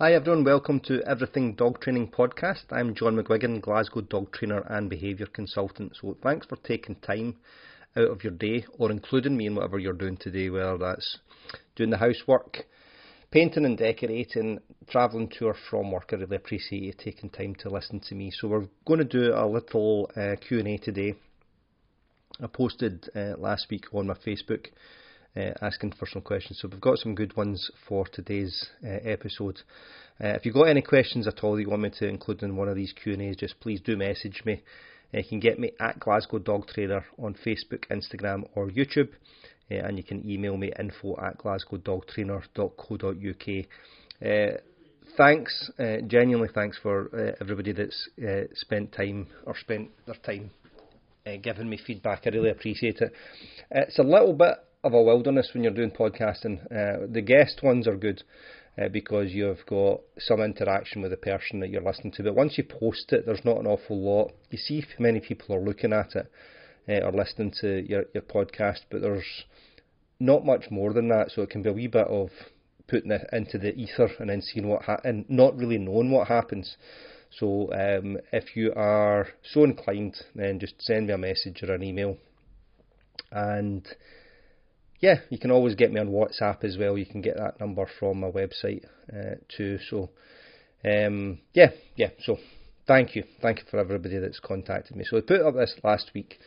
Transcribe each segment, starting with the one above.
Hi everyone, welcome to Everything Dog Training Podcast. I'm John McGuigan, Glasgow dog trainer and behaviour consultant. So thanks for taking time out of your day or including me in whatever you're doing today, whether that's doing the housework, painting and decorating, travelling to or from work. I really appreciate you taking time to listen to me. So we're going to do a little Q&A today. I posted last week on my Facebook asking for some questions, so we've got some good ones for today's episode. If you've got any questions at all that you want me to include in one of these Q&As, just please do message me. You can get me at Glasgow Dog Trainer on Facebook, Instagram or YouTube, and you can email me info@glasgowdogtrainer.co.uk. Thanks, genuinely thanks for everybody that's spent their time giving me feedback. I really appreciate it. It's a little bit of a wilderness when you're doing podcasting. The guest ones are good because you've got some interaction with the person that you're listening to, but once you post it, there's not an awful lot. You see if many people are looking at it or listening to your podcast, but there's not much more than that, so it can be a wee bit of putting it into the ether and then seeing and not really knowing what happens. So if you are so inclined, then just send me a message or an email. And yeah, you can always get me on WhatsApp as well. You can get that number from my website too. So so thank you for everybody that's contacted me. So I put up this last week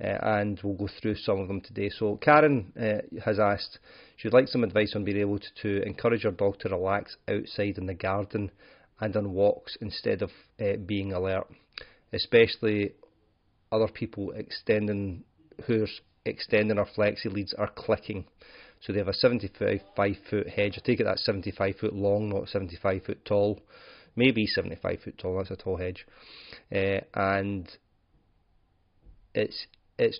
and we'll go through some of them today. So Karen has asked, she'd like some advice on being able to encourage your dog to relax outside in the garden and on walks instead of being alert, especially other people extending our flexi leads are clicking. So they have a 75-foot hedge. I take it that's 75 foot long, not 75 foot tall. Maybe 75 foot tall, that's a tall hedge. And it's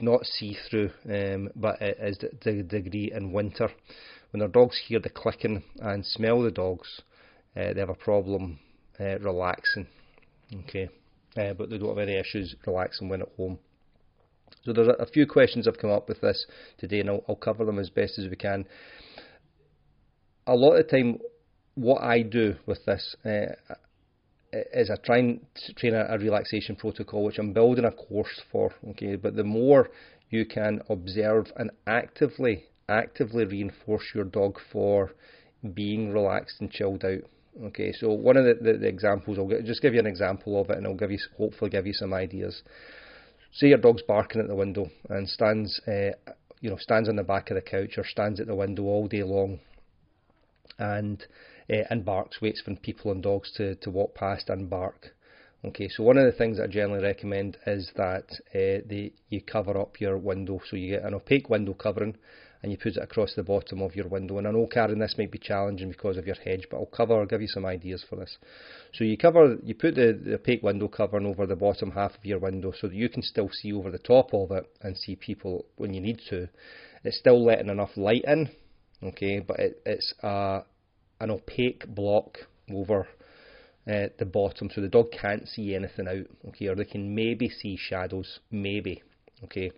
not see-through, but it is the degree in winter. When their dogs hear the clicking and smell the dogs, they have a problem relaxing. Okay, but they don't have any issues relaxing when at home. So there's a few questions I've come up with this today, and I'll cover them as best as we can. A lot of the time, what I do with this is I try and train a relaxation protocol, which I'm building a course for. Okay, but the more you can observe and actively reinforce your dog for being relaxed and chilled out. Okay, so one of the examples, I'll just give you an example of it, and I'll hopefully give you some ideas. Say your dog's barking at the window and stands on the back of the couch or stands at the window all day long and barks, waits for people and dogs to walk past and bark. Okay, so one of the things that I generally recommend is that you cover up your window. So you get an opaque window covering and you put it across the bottom of your window. And I know, Karen, this might be challenging because of your hedge, but I'll give you some ideas for this. So you put the opaque window covering over the bottom half of your window so that you can still see over the top of it and see people when you need to. It's still letting enough light in, okay, but it's an opaque block over the bottom, so the dog can't see anything out, okay, or they can maybe see shadows, maybe, okay.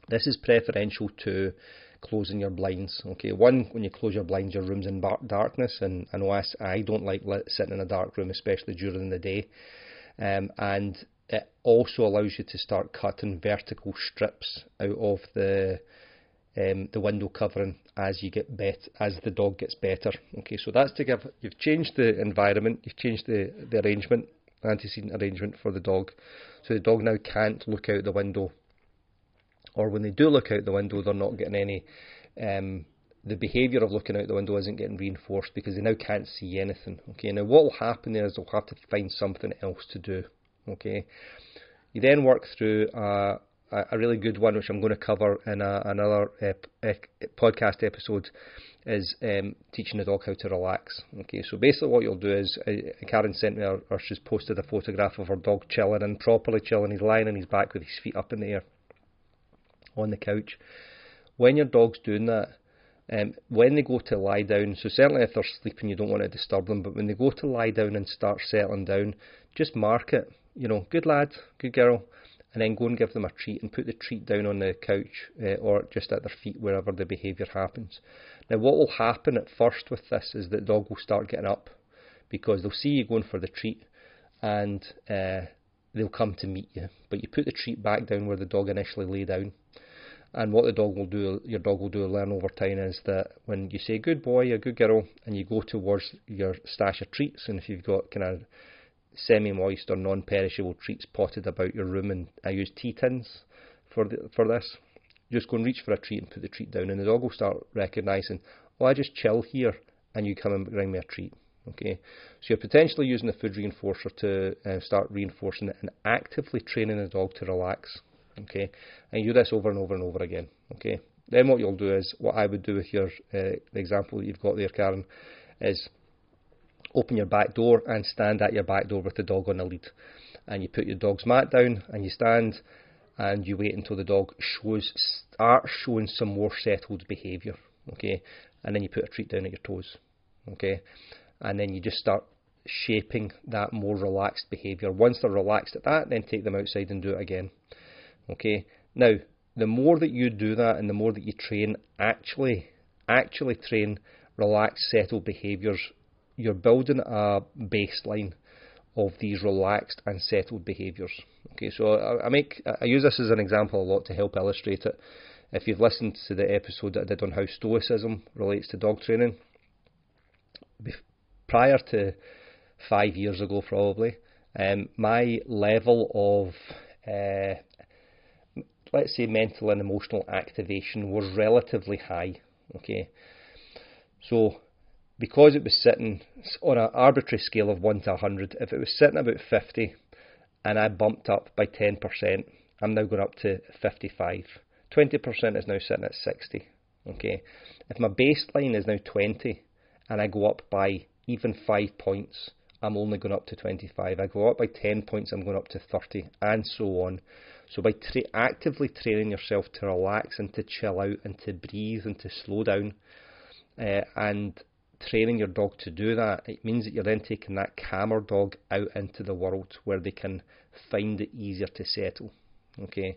This is preferential to closing your blinds. Okay, one, when you close your blinds, your room's in darkness, and I know I don't like sitting in a dark room, especially during the day. And it also allows you to start cutting vertical strips out of the window covering as the dog gets better. Okay, so that's you've changed the environment, you've changed the arrangement, antecedent arrangement for the dog, so the dog now can't look out the window. Or when they do look out the window, they're not getting any, the behaviour of looking out the window isn't getting reinforced because they now can't see anything. Okay, now what will happen there is they'll have to find something else to do. Okay, you then work through a really good one, which I'm going to cover in another podcast episode, is teaching the dog how to relax. Okay, so basically what you'll do is, Karen sent me, or she's posted a photograph of her dog chilling, and properly chilling. He's lying on his back with his feet up in the air on the couch. When your dog's doing that, when they go to lie down, so certainly if they're sleeping you don't want to disturb them, but when they go to lie down and start settling down, just mark it, good lad, good girl, and then go and give them a treat and put the treat down on the couch or just at their feet, wherever the behaviour happens. Now what will happen at first with this is that the dog will start getting up because they'll see you going for the treat and they'll come to meet you. But you put the treat back down where the dog initially lay down. And what your dog will do learn over time is that when you say good boy, a good girl, and you go towards your stash of treats, and if you've got kind of semi-moist or non-perishable treats potted about your room, and I use tea tins for this, just go and reach for a treat and put the treat down, and the dog will start recognising, oh, I just chill here and you come and bring me a treat. Okay, so you're potentially using the food reinforcer to start reinforcing it and actively training the dog to relax. Okay, and you do this over and over and over again. Okay, then what you'll do is, what I would do with your the example that you've got there, Karen, is open your back door and stand at your back door with the dog on a lead, and you put your dog's mat down and you stand and you wait until the dog starts showing some more settled behaviour. Okay, and then you put a treat down at your toes. Okay, and then you just start shaping that more relaxed behaviour. Once they're relaxed at that, then take them outside and do it again. Okay, now the more that you do that and the more that you train, actually train relaxed, settled behaviours, you're building a baseline of these relaxed and settled behaviours. Okay, so I use this as an example a lot to help illustrate it. If you've listened to the episode that I did on how stoicism relates to dog training, prior to 5 years ago probably, my level of let's say mental and emotional activation was relatively high. Okay, so because it was sitting on an arbitrary scale of 1 to 100, if it was sitting about 50 and I bumped up by 10%, I'm now going up to 55. 20% is now sitting at 60. Okay, if my baseline is now 20 and I go up by even 5 points, I'm only going up to 25. I go up by 10 points, I'm going up to 30, and so on. So by actively training yourself to relax and to chill out and to breathe and to slow down, and training your dog to do that, it means that you're then taking that calmer dog out into the world where they can find it easier to settle. Okay,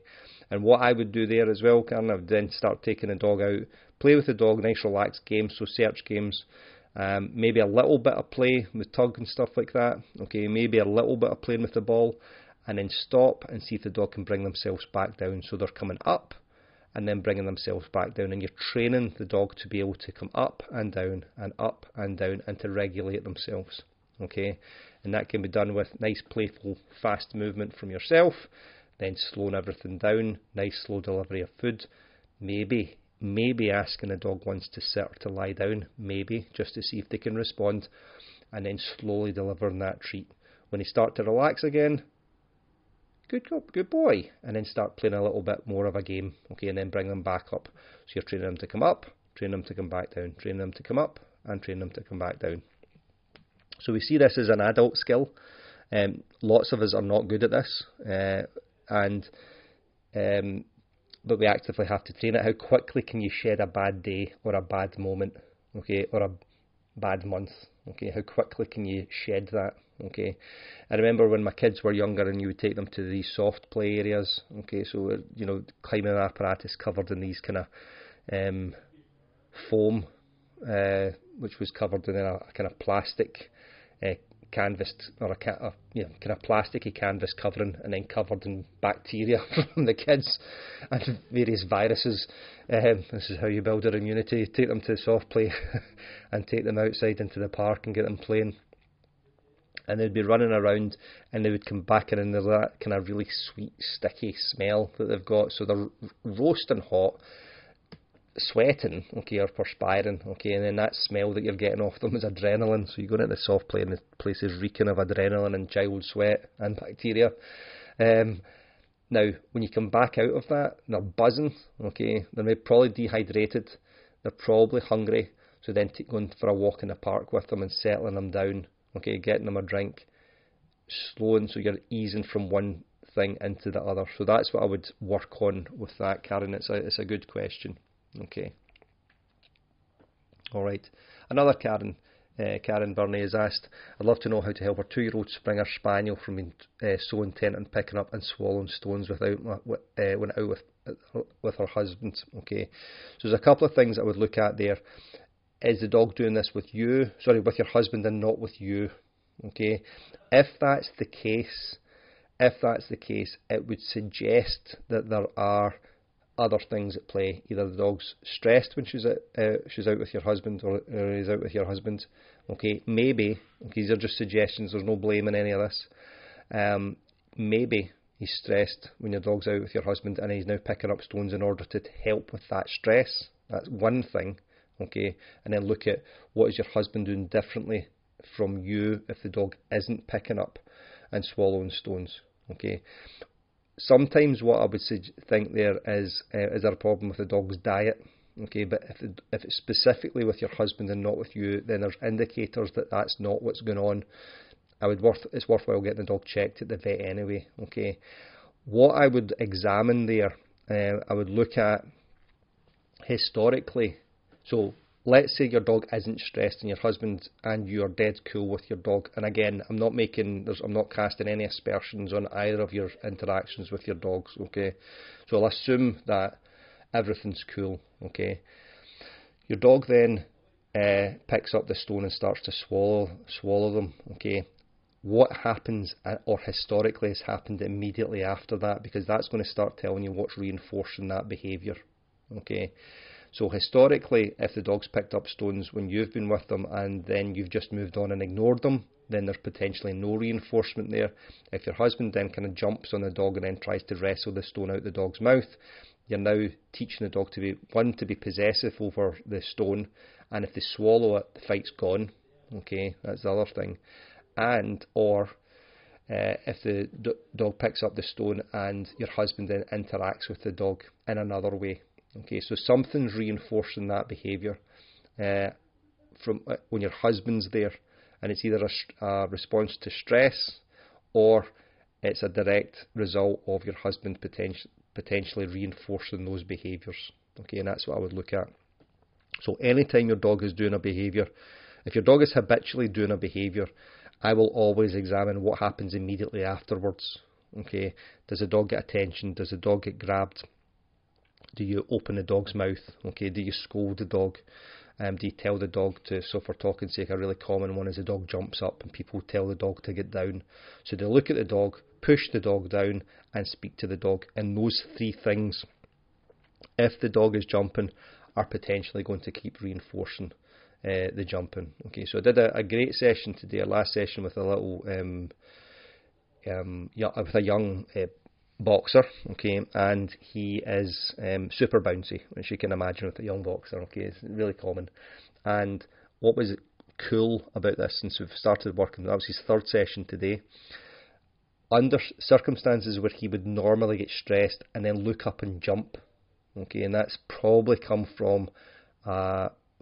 and what I would do there as well, Karen, I would then start taking the dog out, play with the dog, nice relaxed games, so search games, maybe a little bit of play with tug and stuff like that. Okay, maybe a little bit of playing with the ball, and then stop and see if the dog can bring themselves back down. So they're coming up and then bringing themselves back down, and you're training the dog to be able to come up and down and up and down and to regulate themselves. Okay, and that can be done with nice playful fast movement from yourself, then slowing everything down, nice slow delivery of food, maybe asking the dog once to sit or to lie down, maybe just to see if they can respond, and then slowly delivering that treat. When they start to relax again, good boy, and then start playing a little bit more of a game. Okay, and then bring them back up. So you're training them to come up, training them to come back down, training them to come up, and training them to come back down. So we see this as an adult skill. Lots of us are not good at this, but we actively have to train it. How quickly can you shed a bad day or a bad moment, okay, or a bad month? Okay, how quickly can you shed that? Okay, I remember when my kids were younger and you would take them to these soft play areas. Okay, so climbing apparatus covered in these kind of foam, which was covered in a kind of plastic canvas, or a kind of plasticky canvas covering, and then covered in bacteria from the kids and various viruses. This is how you build their immunity. Take them to soft play and take them outside into the park and get them playing. And they'd be running around and they would come back in, and there's that kind of really sweet, sticky smell that they've got. So they're roasting hot, sweating, okay, or perspiring, okay, and then that smell that you're getting off them is adrenaline. So you go into the soft play and the place is reeking of adrenaline and child sweat and bacteria. Now, when you come back out of that, they're buzzing, okay, they're probably dehydrated, they're probably hungry, so then going for a walk in the park with them and settling them down, okay, getting them a drink, slowing, so you're easing from one thing into the other. So that's what I would work on with that, Karen. It's a good question. Okay. Alright. Another Karen Burney has asked, I'd love to know how to help her 2-year-old Springer Spaniel from being so intent on picking up and swallowing stones when out with her husband. Okay. So there's a couple of things I would look at there. Is the dog doing this with your husband and not with you? Okay, if that's the case, it would suggest that there are other things at play. Either the dog's stressed when she's out with your husband, or he's out with your husband. Okay, maybe. Okay, these are just suggestions. There's no blame in any of this. Maybe he's stressed when your dog's out with your husband, and he's now picking up stones in order to help with that stress. That's one thing. Okay, and then look at what is your husband doing differently from you if the dog isn't picking up and swallowing stones. Okay, sometimes what I would think there is there a problem with the dog's diet? Okay, but if it's specifically with your husband and not with you, then there's indicators that that's not what's going on. It's worthwhile getting the dog checked at the vet anyway. Okay, what I would examine there, I would look at historically. So let's say your dog isn't stressed and your husband and you are dead cool with your dog. And again, I'm not casting any aspersions on either of your interactions with your dogs. Okay, so I'll assume that everything's cool. Okay, your dog then picks up the stone and starts to swallow them. Okay, what happens, or historically has happened immediately after that, because that's going to start telling you what's reinforcing that behaviour. Okay, so historically, if the dog's picked up stones when you've been with them and then you've just moved on and ignored them, then there's potentially no reinforcement there. If your husband then kind of jumps on the dog and then tries to wrestle the stone out the dog's mouth, you're now teaching the dog to be possessive over the stone, and if they swallow it, the fight's gone. Okay, that's the other thing. And or if the dog picks up the stone and your husband then interacts with the dog in another way. Okay, so something's reinforcing that behaviour from when your husband's there, and it's either a response to stress or it's a direct result of your husband potentially reinforcing those behaviours. Okay, and that's what I would look at. So anytime your dog is doing a behaviour, if your dog is habitually doing a behaviour, I will always examine what happens immediately afterwards. Okay, does the dog get attention? Does the dog get grabbed? Do you open the dog's mouth? Okay, do you scold the dog? Do you tell the dog to, so for talking's sake, a really common one is the dog jumps up and people tell the dog to get down. So they look at the dog, push the dog down and speak to the dog. And those three things, if the dog is jumping, are potentially going to keep reinforcing the jumping. Okay, so I did a great session today, a last session with a little, with a young boxer, okay, and he is super bouncy, as you can imagine with a young boxer. Okay, it's really common. And what was cool about this, since we've started working, that was his third session today, under circumstances where he would normally get stressed and then look up and jump, okay, and that's probably come from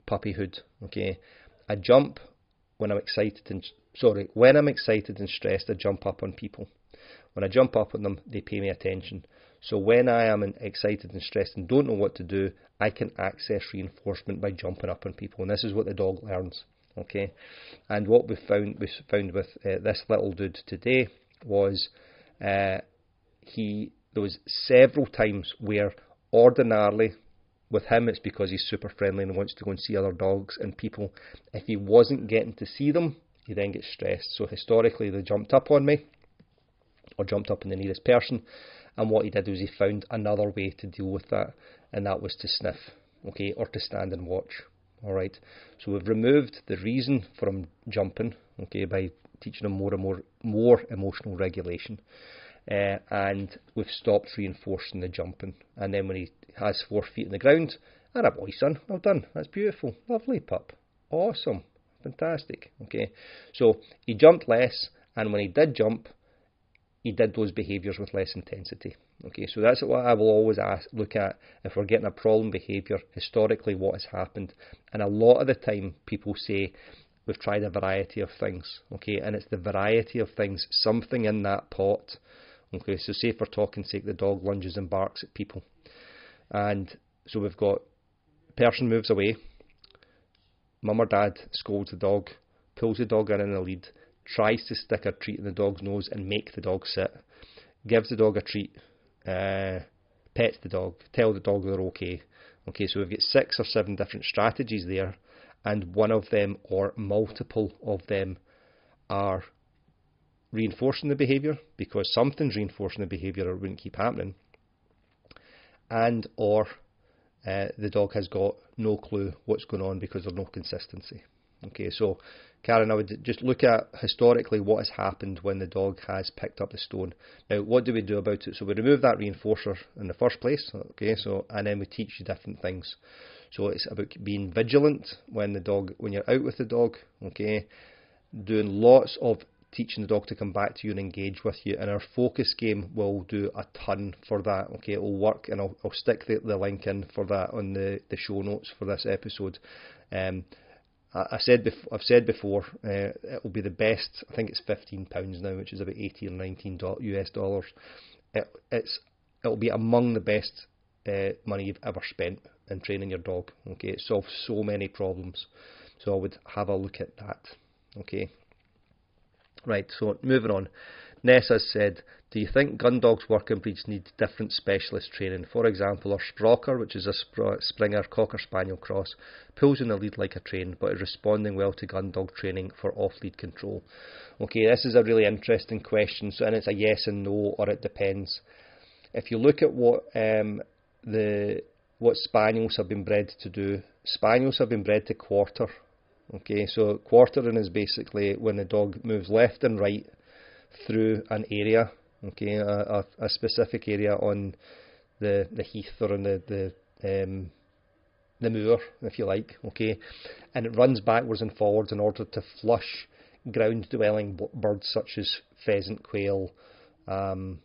puppyhood. Okay, I jump when I'm excited and stressed, I jump up on people. When I jump up on them, they pay me attention. So when I am excited and stressed and don't know what to do, I can access reinforcement by jumping up on people, and this is what the dog learns. Okay, and what we found with this little dude today was there was several times where ordinarily with him it's because he's super friendly and wants to go and see other dogs and people. If he wasn't getting to see them, he then gets stressed. So historically they jumped up on me or jumped up on the nearest person, and what he did was he found another way to deal with that, and that was to sniff, okay, or to stand and watch. Alright, so we've removed the reason for him jumping, okay, by teaching him more emotional regulation, and we've stopped reinforcing the jumping. And then when he has 4 feet in the ground, and a boy, son, well done, that's beautiful, lovely pup, awesome, fantastic. Okay, so he jumped less, and when he did jump, he did those behaviours with less intensity. Okay, so that's what I will always look at if we're getting a problem behaviour, historically what has happened. And a lot of the time people say we've tried a variety of things, okay, and it's the variety of things, something in that pot. Okay, so say for talking's sake the dog lunges and barks at people, and so we've got person moves away, mum or dad scolds the dog, pulls the dog in the lead, tries to stick a treat in the dog's nose and make the dog sit, gives the dog a treat, pets the dog, tell the dog they're okay. Okay, so we've got 6 or 7 different strategies there, and one of them or multiple of them are reinforcing the behaviour because something's reinforcing the behaviour or it wouldn't keep happening, and or the dog has got no clue what's going on because there's no consistency. Okay, so Karen, I would just look at historically what has happened when the dog has picked up the stone. Now, what do we do about it? So we remove that reinforcer in the first place, okay, and then we teach you different things. So it's about being vigilant when you're out with the dog, okay, doing lots of teaching the dog to come back to you and engage with you, and our focus game will do a ton for that. Okay, it will work, and I'll stick the link in for that on the show notes for this episode. I've said before, it will be the best. I think it's £15 now, which is about 18 or 19 US dollars. It'll be among the best money you've ever spent in training your dog. Okay, it solves so many problems. So I would have a look at that. Okay. Right, so moving on. Nessa said, do you think gun dogs working breeds need different specialist training? For example, our Sprocker, which is a Springer Cocker Spaniel cross, pulls in the lead like a train, but is responding well to gun dog training for off-lead control. Okay, this is a really interesting question, and it's a yes and no, or it depends. If you look at what Spaniels have been bred to do, Spaniels have been bred to quarter. Okay, so quartering is basically when the dog moves left and right through an area, okay, a specific area on the heath or on the moor, if you like, okay, and it runs backwards and forwards in order to flush ground-dwelling birds such as pheasant, quail,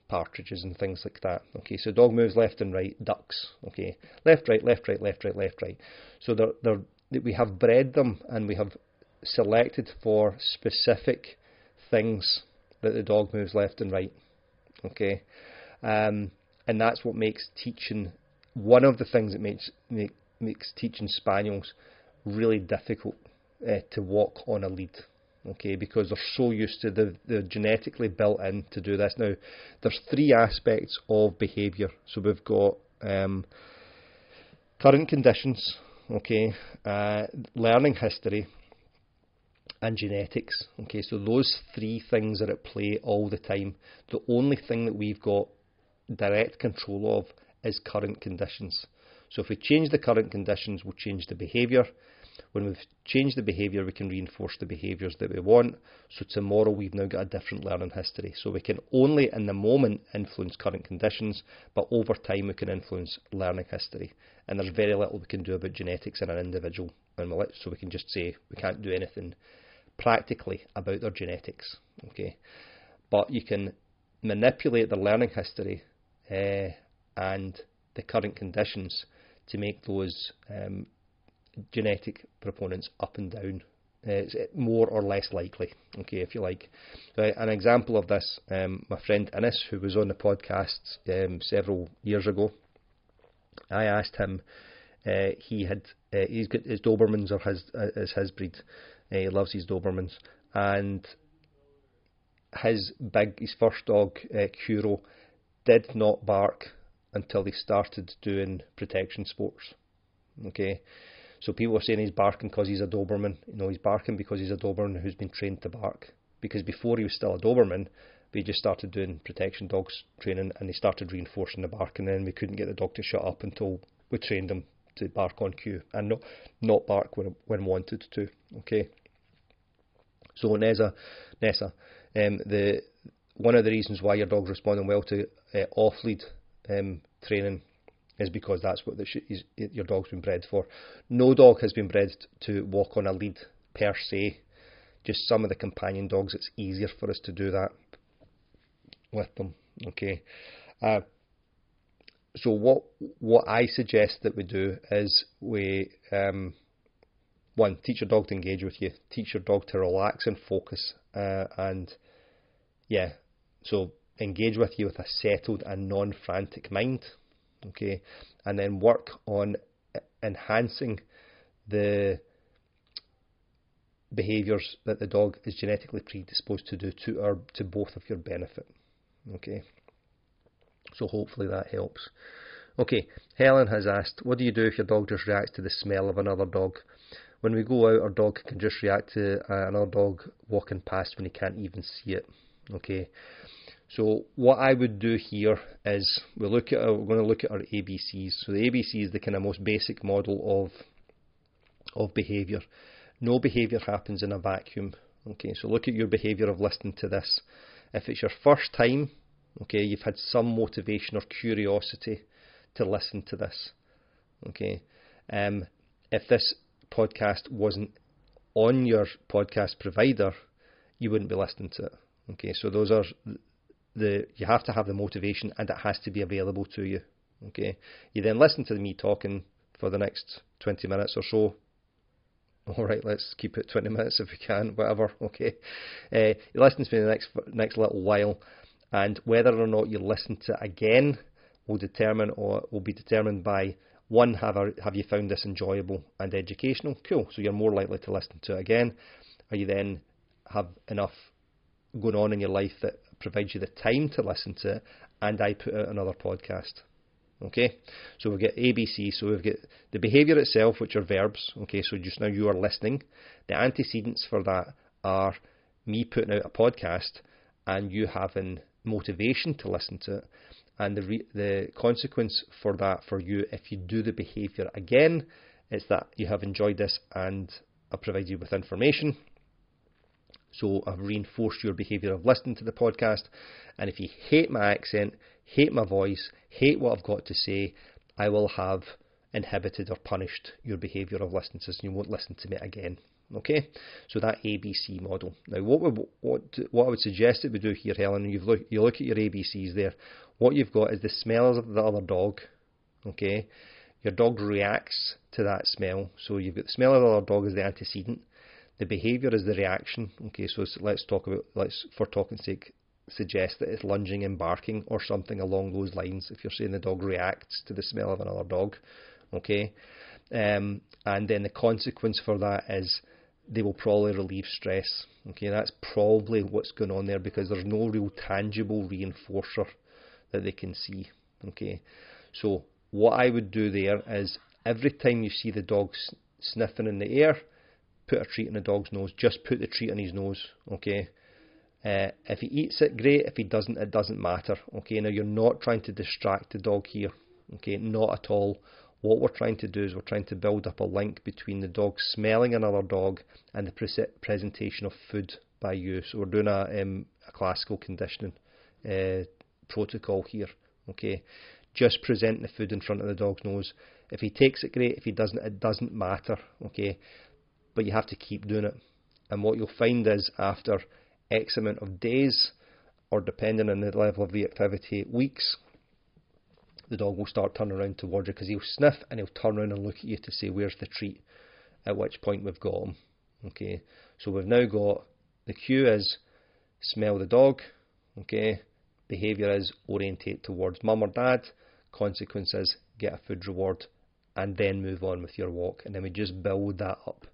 partridges and things like that. Okay, so dog moves left and right, ducks, okay, left, right, left, right, left, right, left, right. So we have bred them and we have selected for specific things that the dog moves left and right. Okay, and that's what makes teaching, one of the things that makes teaching spaniels really difficult to walk on a lead. Okay, because they're so used to they're genetically built in to do this. Now, there's three aspects of behaviour. So we've got current conditions, okay, learning history, and genetics. Okay, so those three things are at play all the time. The only thing that we've got direct control of is current conditions. So if we change the current conditions, we'll change the behaviour. When we've changed the behaviour, we can reinforce the behaviours that we want. So tomorrow we've now got a different learning history. So we can only in the moment influence current conditions, but over time we can influence learning history. And there's very little we can do about genetics in an individual. So we can just say we can't do anything practically about their genetics. Okay, but you can manipulate their learning history and the current conditions to make those genetic proponents up and down, more or less likely, okay, if you like. So an example of this, my friend Innes, who was on the podcast several years ago, I asked him, he's got his Dobermans as his breed, he loves his Dobermans, and his first dog, Kuro, did not bark until he started doing protection sports. Okay, so people are saying he's barking because he's a Doberman. No, he's barking because he's a Doberman who's been trained to bark. Because before he was still a Doberman, we just started doing protection dogs training, and they started reinforcing the bark, and then we couldn't get the dog to shut up until we trained him to bark on cue and not bark when wanted to. Okay. So Nessa, one of the reasons why your dog's responding well to off-lead training is because that's what your dog's been bred for. No dog has been bred to walk on a lead per se. Just some of the companion dogs, it's easier for us to do that with them. Okay. So what I suggest that we do is we one, teach your dog to engage with you, teach your dog to relax and focus, and yeah, so engage with you with a settled and non-frantic mind. Okay, and then work on enhancing the behaviours that the dog is genetically predisposed to do to both of your benefit. Okay, so hopefully that helps. Okay, Helen has asked, what do you do if your dog just reacts to the smell of another dog? When we go out, our dog can just react to another dog walking past when he can't even see it. Okay, so what I would do here is we're going to look at our ABCs. So the ABC is the kind of most basic model of behaviour. No behaviour happens in a vacuum. Okay, so look at your behaviour of listening to this. If it's your first time, okay, you've had some motivation or curiosity to listen to this. Okay, if this podcast wasn't on your podcast provider, you wouldn't be listening to it. Okay, so those are you have to have the motivation, and it has to be available to you. Okay, you then listen to me talking for the next 20 minutes or so. All right, let's keep it 20 minutes if we can, whatever. Okay, you listen to me the next little while, and whether or not you listen to it again will be determined by, one, have you found this enjoyable and educational? Cool. So you're more likely to listen to it again. Or you then have enough going on in your life that provides you the time to listen to it, and I put out another podcast. Okay, so we've got ABC, so we've got the behaviour itself, which are verbs. Okay, so just now you are listening. The antecedents for that are me putting out a podcast and you having motivation to listen to it. And the consequence for that for you, if you do the behaviour again, is that you have enjoyed this and I've provided you with information. So I've reinforced your behaviour of listening to the podcast. And if you hate my accent, hate my voice, hate what I've got to say, I will have inhibited or punished your behaviour of listening to this, and you won't listen to me again. Okay, so that ABC model. Now, what I would suggest that we do here, Helen, you look at your ABCs there. What you've got is the smell of the other dog. Okay, your dog reacts to that smell. So you've got the smell of the other dog as the antecedent. The behaviour is the reaction. Okay, so let's for talking's sake, suggest that it's lunging and barking or something along those lines. If you're saying the dog reacts to the smell of another dog, okay, and then the consequence for that is they will probably relieve stress. Okay, that's probably what's going on there, because there's no real tangible reinforcer that they can see. Okay, so what I would do there is every time you see the dog sniffing in the air, put a treat in the dog's nose. Just put the treat on his nose. Okay. If he eats it, great. If he doesn't, it doesn't matter. Okay, now you're not trying to distract the dog here. Okay, not at all. What we're trying to do is we're trying to build up a link between the dog smelling another dog and the presentation of food by you. So we're doing a classical conditioning protocol here. Okay, just present the food in front of the dog's nose. If he takes it, great. If he doesn't, it doesn't matter. Okay, but you have to keep doing it. And what you'll find is after X amount of days, or depending on the level of reactivity, weeks, the dog will start turning around towards you, because he'll sniff and he'll turn around and look at you to say, where's the treat? At which point we've got him. Okay, so we've now got the cue is smell the dog. Okay, behaviour is orientate towards mum or dad. Consequence is get a food reward and then move on with your walk. And then we just build that up.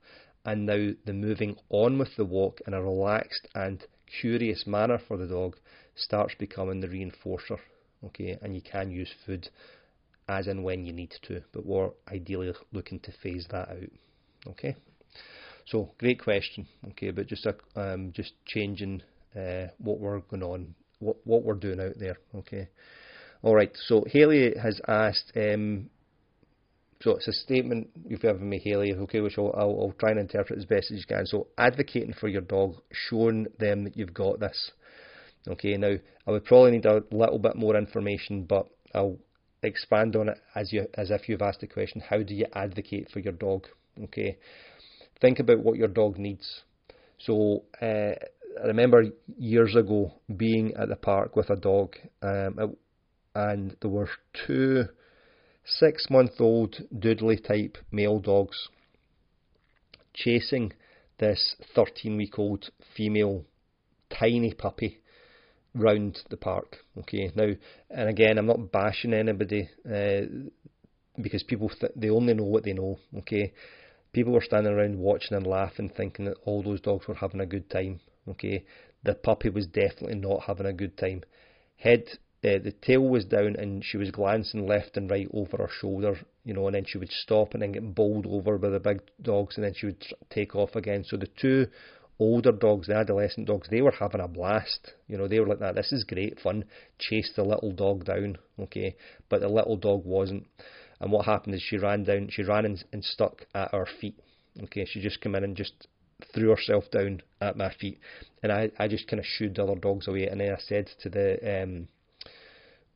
And now the moving on with the walk in a relaxed and curious manner for the dog starts becoming the reinforcer. Okay, and you can use food as and when you need to, but we're ideally looking to phase that out. Okay, so great question. Okay, but just changing what we're going on, what we're doing out there. Okay, all right. So Haley has asked. So it's a statement you've given me, Haley, okay, which I'll try and interpret as best as you can. So advocating for your dog, showing them that you've got this. Okay, now I would probably need a little bit more information, but I'll expand on it as if you've asked the question, how do you advocate for your dog? Okay, think about what your dog needs. So I remember years ago being at the park with a dog, and there were two 6-month-old doodly type male dogs chasing this 13-week-old female tiny puppy round the park. Okay, now, and again, I'm not bashing anybody because people they only know what they know. Okay, people were standing around watching and laughing, thinking that all those dogs were having a good time. Okay, the puppy was definitely not having a good time. Head the tail was down and she was glancing left and right over her shoulder, you know, and then she would stop and then get bowled over by the big dogs, and then she would take off again. So the two older dogs, the adolescent dogs, they were having a blast. You know, they were like, that, this is great fun. Chase the little dog down, okay, but the little dog wasn't. And what happened is she ran and stuck at our feet. Okay, she just came in and just threw herself down at my feet, and I just kind of shooed the other dogs away. And then I said to the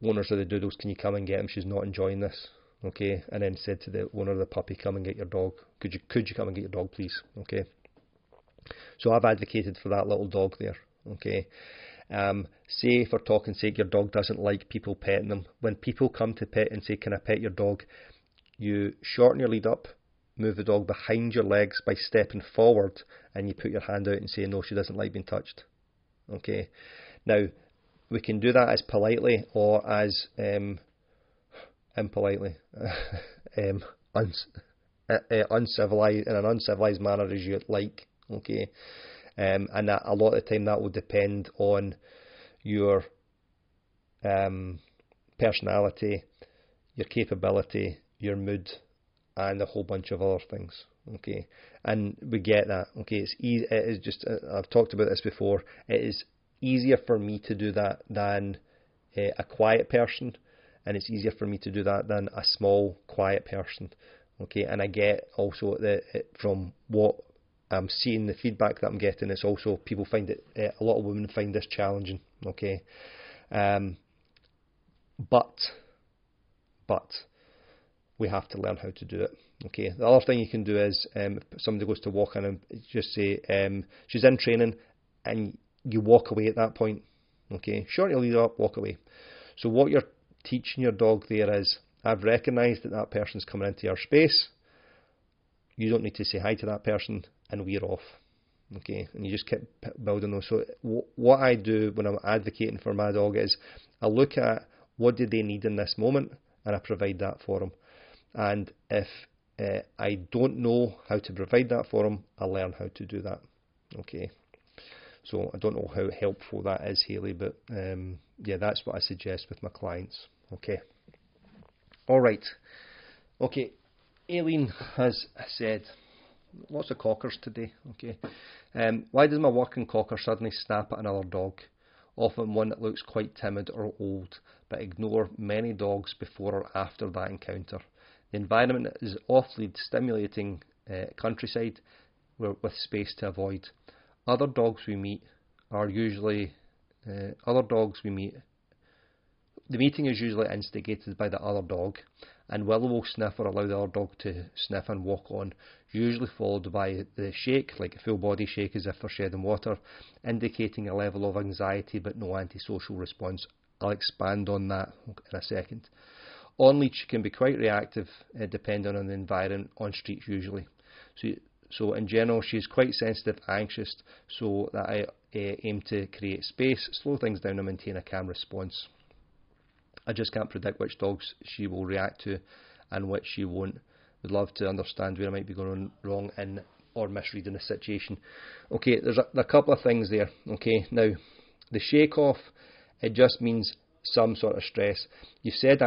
owners of the doodles, can you come and get him? She's not enjoying this. Okay, and then said to the owner of the puppy, come and get your dog. Could you come and get your dog, please? Okay. So I've advocated for that little dog there. Okay. Say for talking sake your dog doesn't like people petting them. When people come to pet and say, can I pet your dog? You shorten your lead up, move the dog behind your legs by stepping forward, and you put your hand out and say, no, she doesn't like being touched. Okay. Now, we can do that as politely or as impolitely, uncivilized, in an uncivilized manner as you'd like. Okay. And that, a lot of the time that will depend on your personality, your capability, your mood, and a whole bunch of other things. Okay, and we get that. Okay, it's easy. It is just. I've talked about this before. It is easier for me to do that than a quiet person, and it's easier for me to do that than a small, quiet person. Okay, and I get also that from what I'm seeing, the feedback that I'm getting, it's also people find it. A lot of women find this challenging. Okay, but we have to learn how to do it. Okay. The other thing you can do is if somebody goes to walk in and just say she's in training, and you walk away at that point. Okay. Shorten your lead up, walk away. So what you're teaching your dog there is, I've recognised that person's coming into your space. You don't need to say hi to that person, and we're off. Okay, and you just keep building those. So what I do when I'm advocating for my dog is I look at what do they need in this moment, and I provide that for them. And if I don't know how to provide that for them, I learn how to do that. Okay, so I don't know how helpful that is, Hayley, but yeah, that's what I suggest with my clients. Okay, all right. Okay, Aileen has said, lots of cockers today. Okay, why does my working cocker suddenly snap at another dog, often one that looks quite timid or old, but ignore many dogs before or after that encounter? The environment is awfully stimulating countryside with space to avoid. Other dogs we meet are usually the meeting is usually instigated by the other dog, and Willow will sniff or allow the other dog to sniff and walk on, usually followed by the shake, like a full body shake as if they're shedding water, indicating a level of anxiety but no antisocial response. I'll expand on that in a second. On leash can be quite reactive, depending on the environment, on streets usually. So in general, she is quite sensitive, anxious, so that I aim to create space, slow things down and maintain a calm response. I just can't predict which dogs she will react to and which she won't. Would love to understand where I might be going wrong in or misreading the situation. Okay, there's a couple of things there. Okay, now the shake off, it just means some sort of stress. You said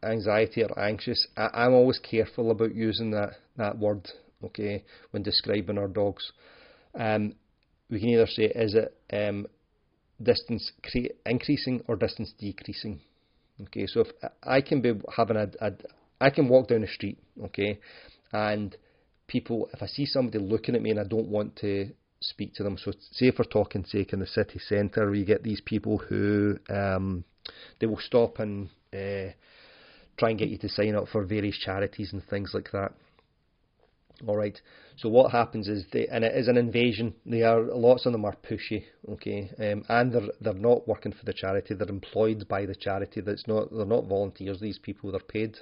anxiety or anxious. I'm always careful about using that word, okay, when describing our dogs. We can either say, is it distance increasing or distance decreasing? Okay, so if I can be having I can walk down the street, okay, and people, if I see somebody looking at me and I don't want to speak to them, so say for talking sake in the city centre, where you get these people who they will stop and try and get you to sign up for various charities and things like that. Alright, so what happens is, and it is an invasion, lots of them are pushy, okay, and they're not working for the charity, they're employed by the charity. They're not volunteers, these people, they're paid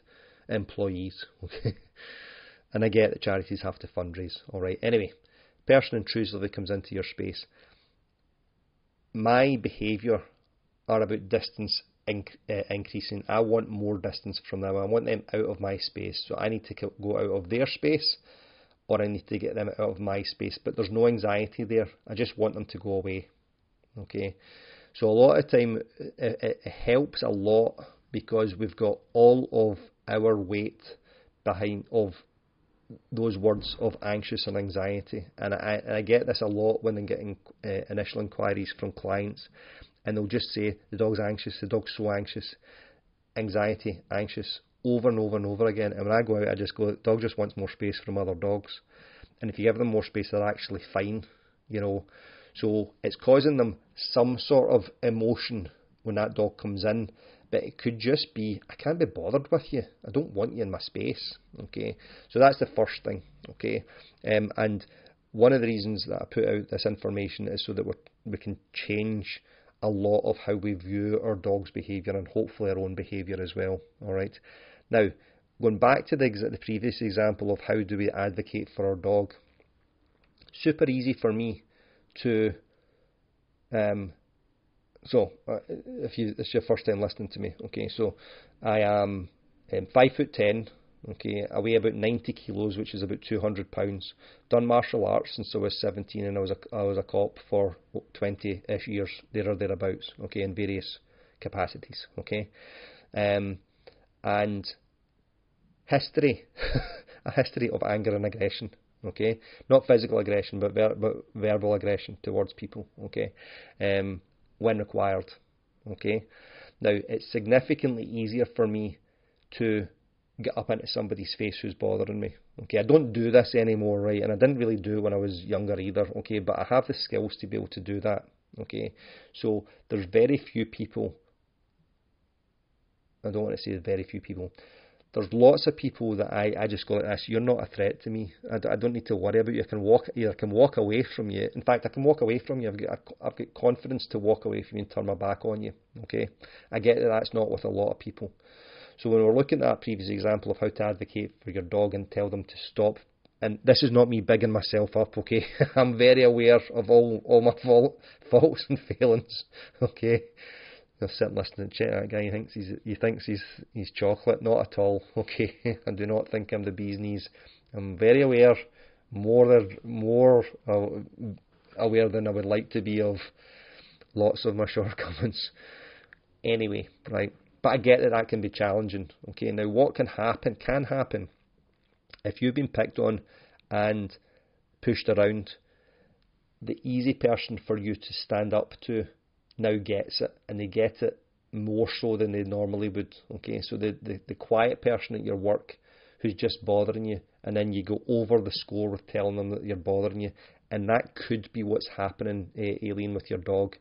employees, okay, and I get that charities have to fundraise. Alright, anyway, person intrusively comes into your space. My behaviour are about distance increasing. I want more distance from them. I want them out of my space, so I need to go out of their space, or I need to get them out of my space, but there's no anxiety there. I just want them to go away. Okay, So a lot of time it helps a lot because we've got all of our weight behind of those words of anxious and anxiety. And I get this a lot when I'm getting initial inquiries from clients, and they'll just say, the dog's anxious, the dog's so anxious, anxiety, anxious, over and over and over again. And when I go out, I just go, the dog just wants more space from other dogs. And if you give them more space, they're actually fine, you know. So it's causing them some sort of emotion when that dog comes in. But it could just be, I can't be bothered with you. I don't want you in my space. Okay, so that's the first thing. Okay, and one of the reasons that I put out this information is so that we can change a lot of how we view our dog's behaviour and hopefully our own behaviour as well. All right. Now, going back to the previous example of how do we advocate for our dog, super easy for me to if it's your first time listening to me, okay, so I am 5'10", okay, I weigh about 90 kilos, which is about 200 pounds. Done martial arts since I was 17, and I was a cop for 20-ish years, there or thereabouts, okay, in various capacities, okay, and history, a history of anger and aggression. Okay, not physical aggression, but verbal aggression towards people. Okay, when required. Okay, now it's significantly easier for me to get up into somebody's face who's bothering me. Okay, I don't do this anymore, right? And I didn't really do it when I was younger either. Okay, but I have the skills to be able to do that. Okay, so there's very few people. I don't want to say very few people. There's lots of people that I just go like this, you're not a threat to me. I don't need to worry about you. I can walk away from you. In fact, I can walk away from you. I've got confidence to walk away from you and turn my back on you. Okay, I get that that's not with a lot of people. So when we're looking at that previous example of how to advocate for your dog and tell them to stop, and this is not me bigging myself up, okay? I'm very aware of all my faults and failings, okay? You're sitting listening to that guy. He thinks he's chocolate. Not at all. Okay, I do not think I'm the bee's knees. I'm very aware, more aware than I would like to be of lots of my shortcomings. Anyway, right. But I get that can be challenging. Okay, now what can happen if you've been picked on and pushed around. The easy person for you to stand up to now gets it, and they get it more so than they normally would. Okay, so the quiet person at your work who's just bothering you, and then you go over the score with telling them that you're bothering you, and that could be what's happening, Aileen, with your dog,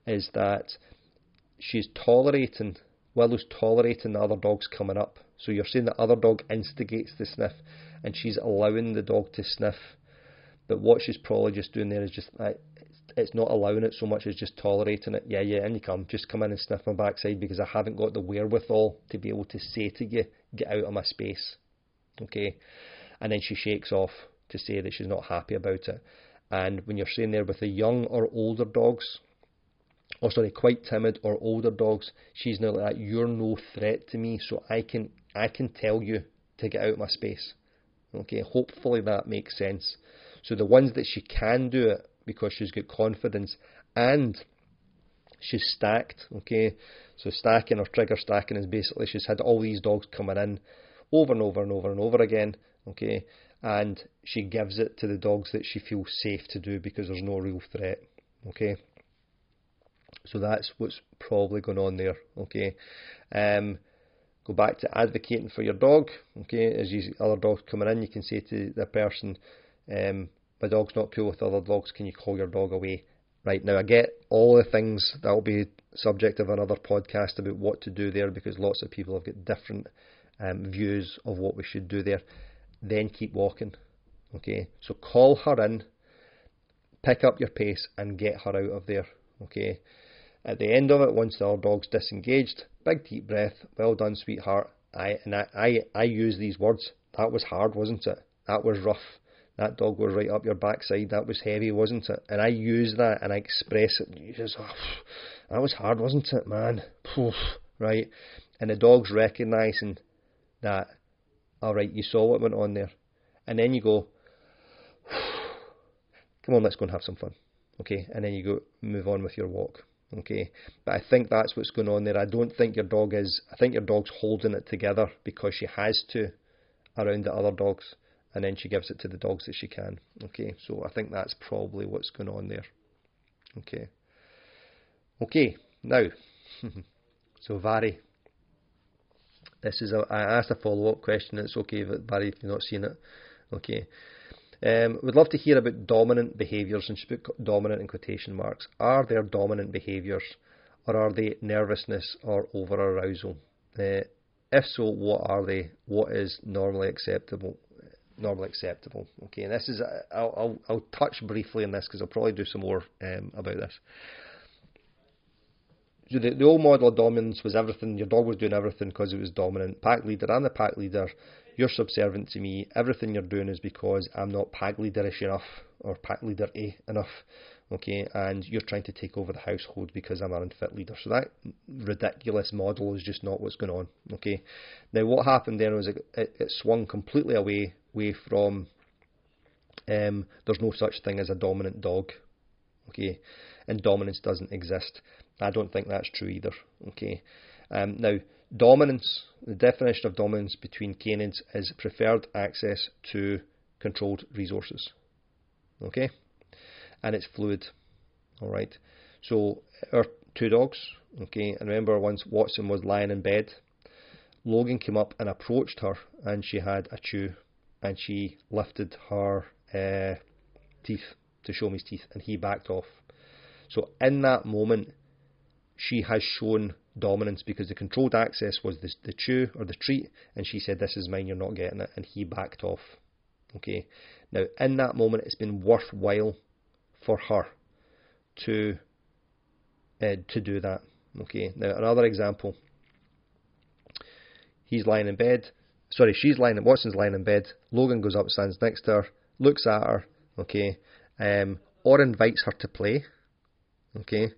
is that she's tolerating the other dogs coming up. So you're saying the other dog instigates the sniff, and she's allowing the dog to sniff, but what she's probably just doing there is just it's not allowing it so much as just tolerating it. Yeah, and you just come in and sniff my backside because I haven't got the wherewithal to be able to say to you, get out of my space. Okay, and then she shakes off to say that she's not happy about it. And when you're saying there with the young or older dogs, quite timid or older dogs, she's now like that, you're no threat to me, so I can tell you to get out of my space. Okay, hopefully that makes sense. So the ones that she can do it because she's got confidence and she's stacked. Okay, so stacking or trigger stacking is basically she's had all these dogs coming in over and over and over and over again. Okay, and she gives it to the dogs that she feels safe to do because there's no real threat. Okay, so that's what's probably going on there. Okay, go back to advocating for your dog. Okay, as you other dogs coming in, you can say to the person, my dog's not cool with other dogs, can you call your dog away? Right, now I get all the things, that will be subject of another podcast about what to do there, because lots of people have got different views of what we should do there. Then keep walking. Okay, so call her in, pick up your pace and get her out of there. Okay, at the end of it, once the other dog's disengaged, big deep breath, well done sweetheart. I use these words, that was hard, wasn't it? That was rough. That dog was right up your backside. That was heavy, wasn't it? And I use that and I express it. You just, that was hard, wasn't it, man? Right? And the dog's recognising that, alright, you saw what went on there. And then you go, come on, let's go and have some fun. Okay? And then you go, move on with your walk. Okay, but I think that's what's going on there. I don't think your dog is. I think your dog's holding it together because she has to around the other dogs, and then she gives it to the dogs that she can. Okay, so I think that's probably what's going on there. Okay. Okay, now, so Vary, I asked a follow-up question. It's okay, Barry, if you've not seen it. Okay. We'd love to hear about dominant behaviours, and should put dominant in quotation marks. Are there dominant behaviours, or are they nervousness or over-arousal? If so, what are they? What is normally acceptable? Okay, and this is I'll touch briefly on this because I'll probably do some more about this. So the old model of dominance was everything. Your dog was doing everything because it was dominant. Pack leader, I'm the pack leader. You're subservient to me. Everything you're doing is because I'm not pack leaderish enough or pack leader-y enough. Okay, and you're trying to take over the household because I'm an unfit leader. So that ridiculous model is just not what's going on. Okay, now what happened then was it swung completely away from there's no such thing as a dominant dog. Okay, and dominance doesn't exist. I don't think that's true either. Okay, now dominance, the definition of dominance between canids is preferred access to controlled resources. Okay, and it's fluid. All right, so our two dogs. Okay, and remember once Watson was lying in bed, Logan came up and approached her, and she had a chew, and she lifted her teeth to show him his teeth, and he backed off. So in that moment, she has shown dominance because the controlled access was the chew or the treat, and she said, "This is mine, you're not getting it," and he backed off. Okay. Now, in that moment, it's been worthwhile for her to do that. Okay. Now, another example. He's lying in bed. Sorry, Watson's lying in bed. Logan goes up, stands next to her, looks at her. Okay. Or invites her to play. Okay.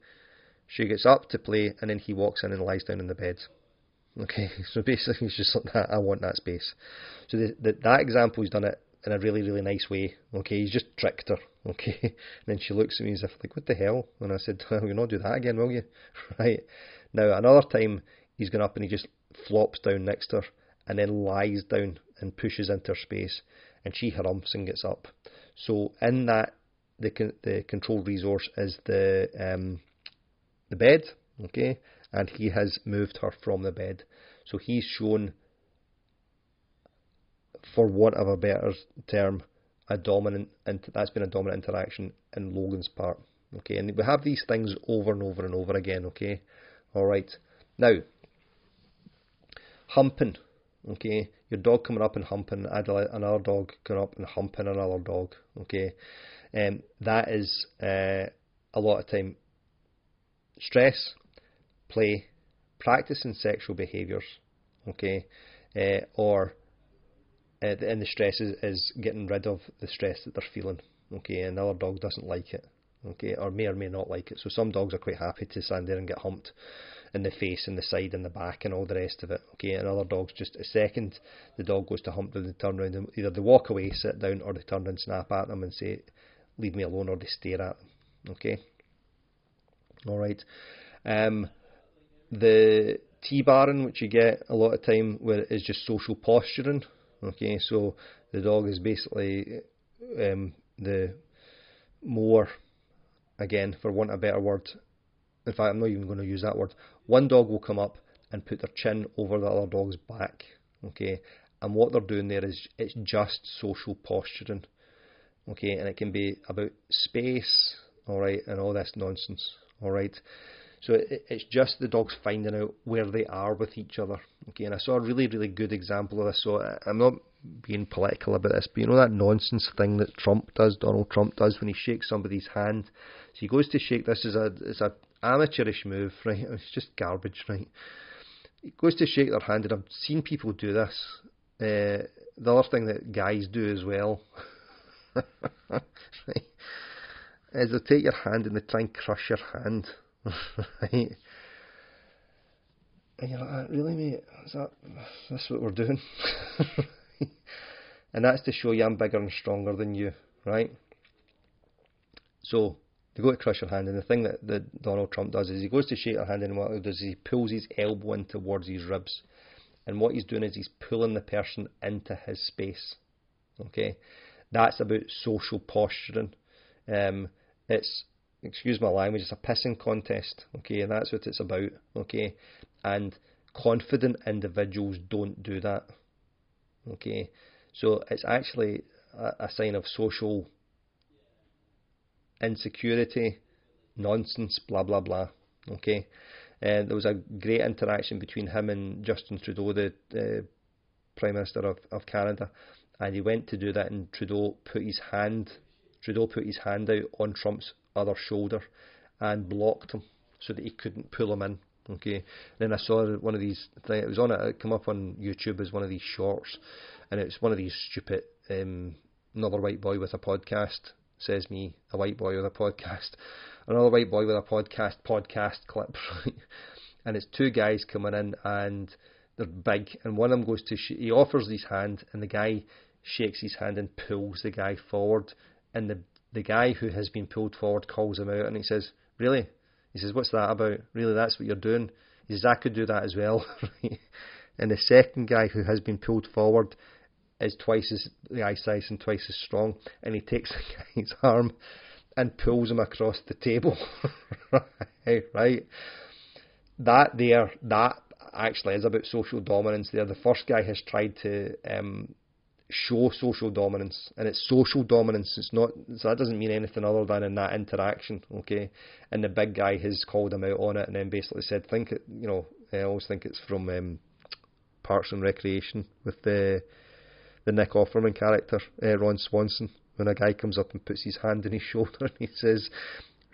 She gets up to play, and then he walks in and lies down in the bed. Okay, so basically he's just like that. I want that space. So that example, he's done it in a really, really nice way. Okay, he's just tricked her. Okay, and then she looks at me as if like, what the hell? And I said, well, you'll not do that again, will you? Right. Now another time he's gone up and he just flops down next to her, and then lies down and pushes into her space, and she harumphs and gets up. So in that, the controlled resource is the bed, okay, and he has moved her from the bed. So he's shown, for want of a better term, that's been a dominant interaction in Logan's part. Okay, and we have these things over and over and over again. Okay, all right. Now, humping. Okay, your dog coming up and humping another dog coming up and humping another dog. Okay, that is a lot of time stress, play, practicing sexual behaviours, okay, and the stress is getting rid of the stress that they're feeling, okay, and another dog doesn't like it, okay, or may not like it. So some dogs are quite happy to stand there and get humped in the face and the side and the back and all the rest of it, okay, and other dogs, just a second the dog goes to hump them, they turn around and either they walk away, sit down, or they turn and snap at them and say, leave me alone, or they stare at them, okay. All right. The T-barring, which you get a lot of time, where is just social posturing. Okay, so the dog is basically the more, again, for want of a better word, in fact, I'm not even going to use that word. One dog will come up and put their chin over the other dog's back. Okay, and what they're doing there is it's just social posturing. Okay, and it can be about space, all right, and all this nonsense. All right, so it's just the dogs finding out where they are with each other. Okay, and I saw a really, really good example of this. So I'm not being political about this, but you know that nonsense thing that Donald Trump does when he shakes somebody's hand. So he goes to shake. It's a amateurish move, right? It's just garbage, right? He goes to shake their hand, and I've seen people do this. The other thing that guys do as well, right, is they take your hand and they try and crush your hand, right? And you're like, really, mate? That's what we're doing? And that's to show you I'm bigger and stronger than you, right? So They go to crush your hand, and the thing that Donald Trump does is he goes to shake your hand, and what he does is he pulls his elbow in towards his ribs. And what he's doing is he's pulling the person into his space. Okay? That's about social posturing. It's, excuse my language, it's a pissing contest. Okay? And that's what it's about. Okay? And confident individuals don't do that. Okay? So it's actually a sign of social insecurity, nonsense, blah, blah, blah. Okay? There was a great interaction between him and Justin Trudeau, the Prime Minister of Canada, and he went to do that, and Trudeau put his hand out on Trump's other shoulder and blocked him so that he couldn't pull him in. Okay. Then I saw one of these things. It came up on YouTube as one of these shorts, and it's one of these stupid another white boy with a podcast, says me, a white boy with a podcast, another white boy with a podcast clip, right? And it's two guys coming in, and they're big, and one of them goes to he offers his hand, and the guy shakes his hand and pulls the guy forward, and the guy who has been pulled forward calls him out, and he says, really? He says, what's that about? Really, that's what you're doing? He says, I could do that as well. And the second guy who has been pulled forward is twice as the eye size and twice as strong, and he takes the guy's arm and pulls him across the table. Right? That actually is about social dominance there. The first guy has tried to show social dominance, and it's social dominance. It's not, so that doesn't mean anything other than in that interaction, okay? And the big guy has called him out on it, and then basically said, I always think it's from Parks and Recreation with the Nick Offerman character, Ron Swanson, when a guy comes up and puts his hand on his shoulder and he says,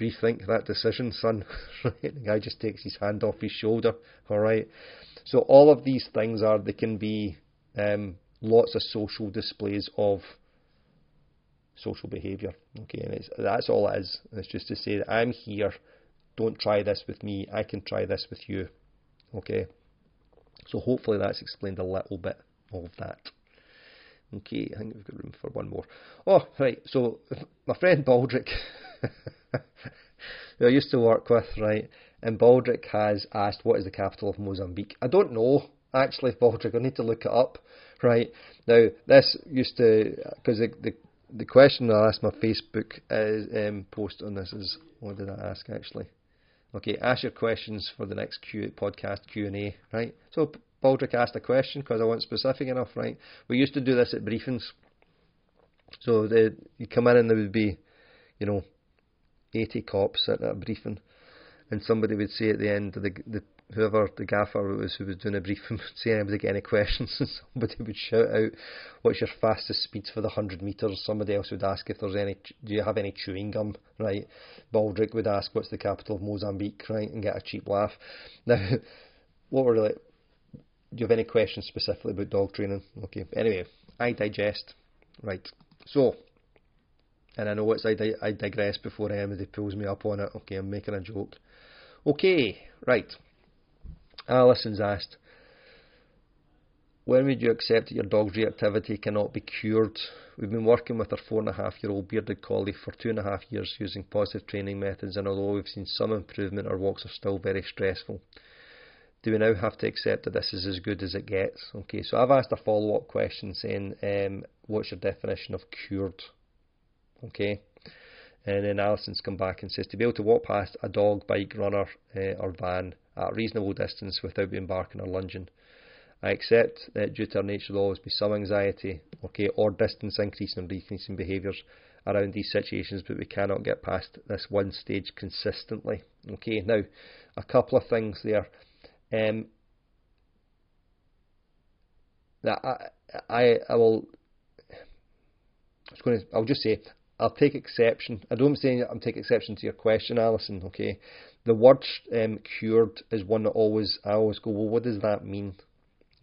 rethink that decision, son. Right? The guy just takes his hand off his shoulder. Alright. So all of these things they can be lots of social displays of social behaviour. Okay, and that's all it is. It's just to say that I'm here, don't try this with me, I can try this with you. Okay. So hopefully that's explained a little bit of that. Okay, I think we've got room for one more. Oh, right, so my friend Baldrick, who I used to work with, right, and Baldrick has asked, what is the capital of Mozambique? I don't know, actually, Baldrick, I need to look it up, right. Now, this used to, because the question I asked my Facebook post on this is, what did I ask, actually? Okay, ask your questions for the next podcast Q&A, right? So Baldrick asked a question because I wasn't specific enough, right? We used to do this at briefings. So you come in and there would be, 80 cops at a briefing, and somebody would say at the end, whoever the gaffer was who was doing a briefing would say, anybody get any questions? And somebody would shout out, what's your fastest speeds for the 100 metres? Somebody else would ask if there's do you have any chewing gum, right? Baldrick would ask, what's the capital of Mozambique, right? And get a cheap laugh. Now, what were do you have any questions specifically about dog training? Okay, anyway, I digest, right? So, and I know I digress before anybody pulls me up on it. Okay, I'm making a joke. Okay, right. Alison's asked, when would you accept that your dog's reactivity cannot be cured? We've been working with our 4.5-year-old bearded collie for 2.5 years using positive training methods, and although we've seen some improvement, our walks are still very stressful. Do we now have to accept that this is as good as it gets? Okay, so I've asked a follow-up question saying, what's your definition of cured? Okay, and then Alison's come back and says, to be able to walk past a dog, bike, runner or van at a reasonable distance without being barking or lunging. I accept that due to our nature there will always be some anxiety, okay, or distance increasing or decreasing behaviours around these situations, but we cannot get past this one stage consistently. Okay, now a couple of things there. I'll just say I'll take exception. I don't say I'm taking exception to your question, Alison. Okay, the word cured is one that I always go, well, what does that mean?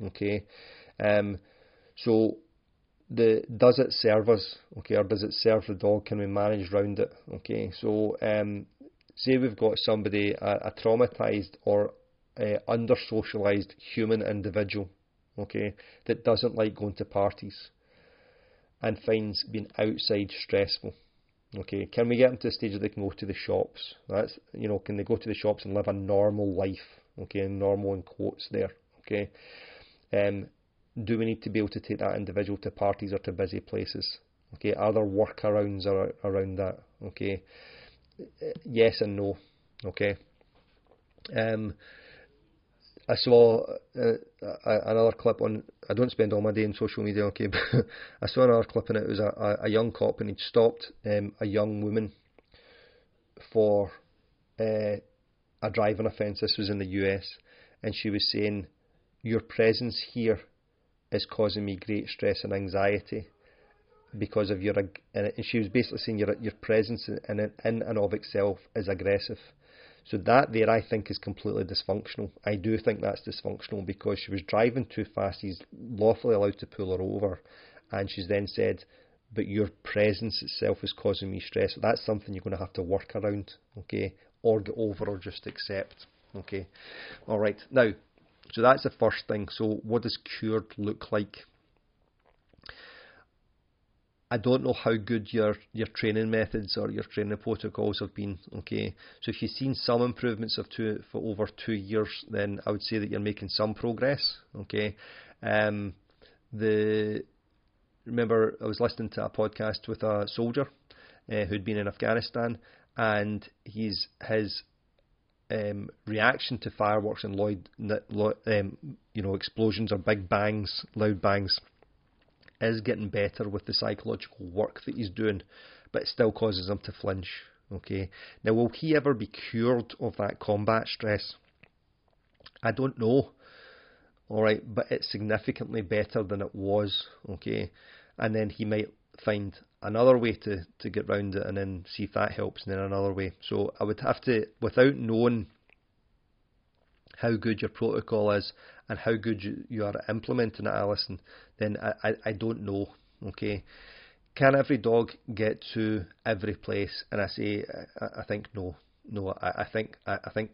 Okay, so does it serve us? Okay, or does it serve the dog? Can we manage around it? Okay, so say we've got somebody, a traumatized or under socialized human individual, okay, that doesn't like going to parties and finds being outside stressful. Okay, can we get them to a stage where they can go to the shops? That's, can they go to the shops and live a normal life? Okay, normal in quotes there. Okay, do we need to be able to take that individual to parties or to busy places? Okay, are there workarounds around that? Okay, yes and no. Okay, I saw another clip on. I don't spend all my day on social media, okay, but I saw another clip and it was a young cop and he'd stopped a young woman for a driving offence. This was in the US, and she was saying, "Your presence here is causing me great stress and anxiety because of your." And she was basically saying your presence in and of itself is aggressive. So that there, I think, is completely dysfunctional. I do think that's dysfunctional because she was driving too fast. He's lawfully allowed to pull her over, and she's then said, "But your presence itself is causing me stress." So that's something you're going to have to work around, okay, or get over, or just accept, okay. All right, now, so that's the first thing. So what does cured look like? I don't know how good your training methods or your training protocols have been, okay? So if you've seen some improvements for over 2 years, then I would say that you're making some progress, okay? Remember, I was listening to a podcast with a soldier who'd been in Afghanistan, and his reaction to fireworks and explosions or big bangs, loud bangs, is getting better with the psychological work that he's doing, but it still causes him to flinch. Okay. Now, will he ever be cured of that combat stress? I don't know. All right, but it's significantly better than it was. Okay, and then he might find another way to get round it, and then see if that helps, and then another way. So I would have to, without knowing how good your protocol is and how good you are at implementing it, Alison, then I don't know. Okay, can every dog get to every place? And I say I think no. I think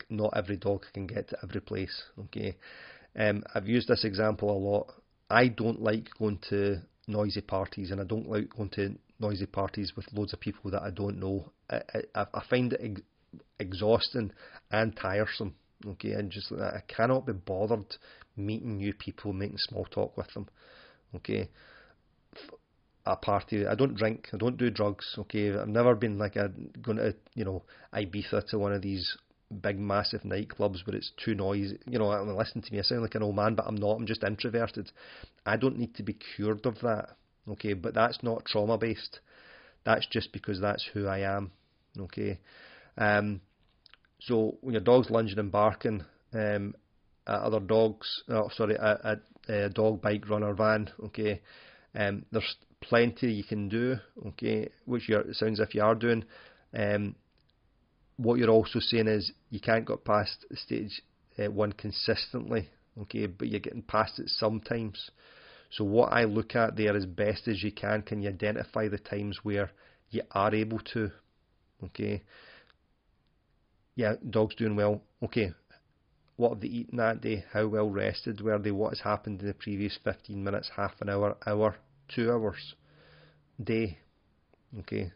not every dog can get to every place. Okay, I've used this example a lot. I don't like going to noisy parties, and I don't like going to noisy parties with loads of people that I don't know. I find it exhausting and tiresome. Okay, and just I cannot be bothered meeting new people, making small talk with them. Okay, a party. I don't drink. I don't do drugs. Okay, I've never been like going to Ibiza, to one of these big massive nightclubs where it's too noisy. Listen to me. I sound like an old man, but I'm not. I'm just introverted. I don't need to be cured of that. Okay, but that's not trauma based. That's just because that's who I am. Okay. So when your dog's lunging and barking at other dogs, at a dog, bike, run or van, okay, there's plenty you can do, okay, which it sounds as if you are doing. What you're also saying is you can't get past stage 1 consistently, okay, but you're getting past it sometimes. So what I look at there, as best as you can you identify the times where you are able to, okay. Yeah, dog's doing well. Okay, what have they eaten that day? How well rested were they? What has happened in the previous 15 minutes, half an hour, 2 hours, day? Okay,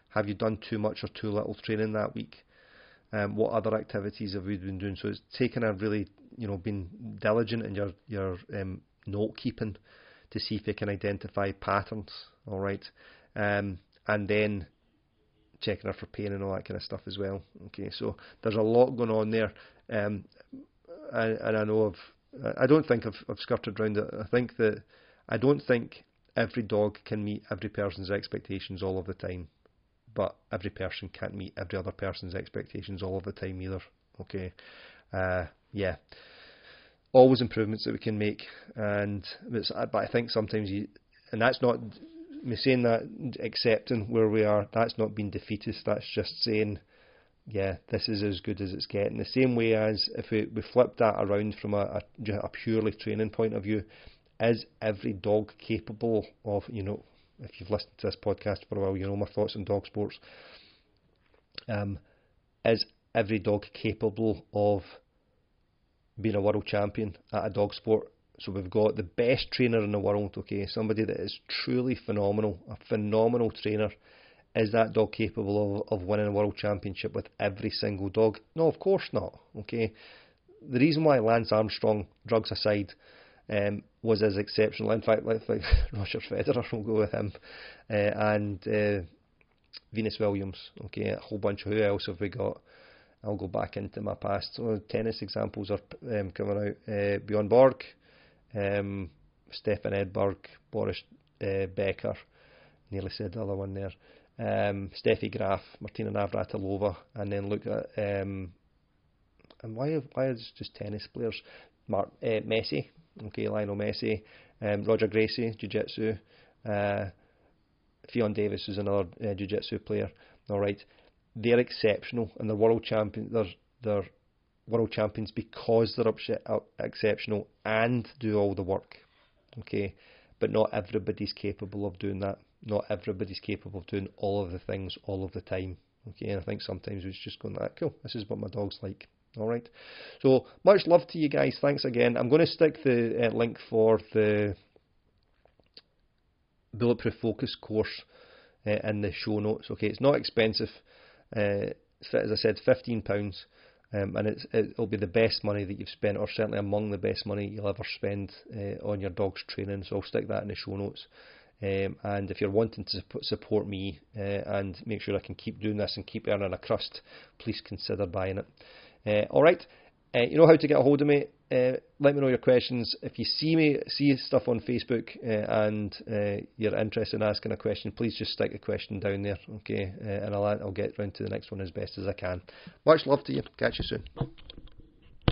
have you done too much or too little training that week? What other activities have we been doing? So it's taken a really, been diligent in your note keeping to see if you can identify patterns. All right, and then checking her for pain and all that kind of stuff as well. Okay, so there's a lot going on there, and I know I don't think I've skirted around it. I don't think every dog can meet every person's expectations all of the time, but every person can't meet every other person's expectations all of the time either. Okay, yeah, always improvements that we can make, but I think sometimes and that's not me saying that, accepting where we are, that's not being defeatist. That's just saying, yeah, this is as good as it's getting. The same way as if we flip that around from a purely training point of view, is every dog capable of, if you've listened to this podcast for a while, you know my thoughts on dog sports. Is every dog capable of being a world champion at a dog sport? So we've got the best trainer in the world, okay, somebody that is truly phenomenal, a phenomenal trainer Is that dog capable of winning a world championship with every single dog? No, of course not. Okay, the reason why Lance Armstrong, drugs aside, was as exceptional. In fact, like Roger Federer, we'll go with him, and Venus Williams. Okay, a whole bunch of, who else have we got? I'll go back into my past. So tennis examples are coming out. Bjorn Borg, Stefan Edberg, Boris Becker. Nearly said the other one there. Steffi Graf, Martina Navratilova, and then look at and why is just tennis players? Messi, okay, Lionel Messi, Roger Gracie, Jiu-Jitsu, Fionn Davis is another Jiu-Jitsu player. All right, they're exceptional and they're world champion. They're world champions because they're exceptional and do all the work. Okay, but not everybody's capable of doing that. Not everybody's capable of doing all of the things all of the time. Okay, and I think sometimes it's just going like, cool, this is what my dog's like. All right, so much love to you guys. Thanks again. I'm going to stick the link for the Bulletproof Focus course in the show notes. Okay, it's not expensive. As I said, £15, and it'll be the best money that you've spent, or certainly among the best money you'll ever spend on your dog's training. So I'll stick that in the show notes. And if you're wanting to support me and make sure I can keep doing this and keep earning a crust, please consider buying it. Alright, you know how to get a hold of me. Let me know your questions. If you see stuff on Facebook and you're interested in asking a question, please just stick a question down there, okay? And I'll get round to the next one as best as I can. Much love to you. Catch you soon.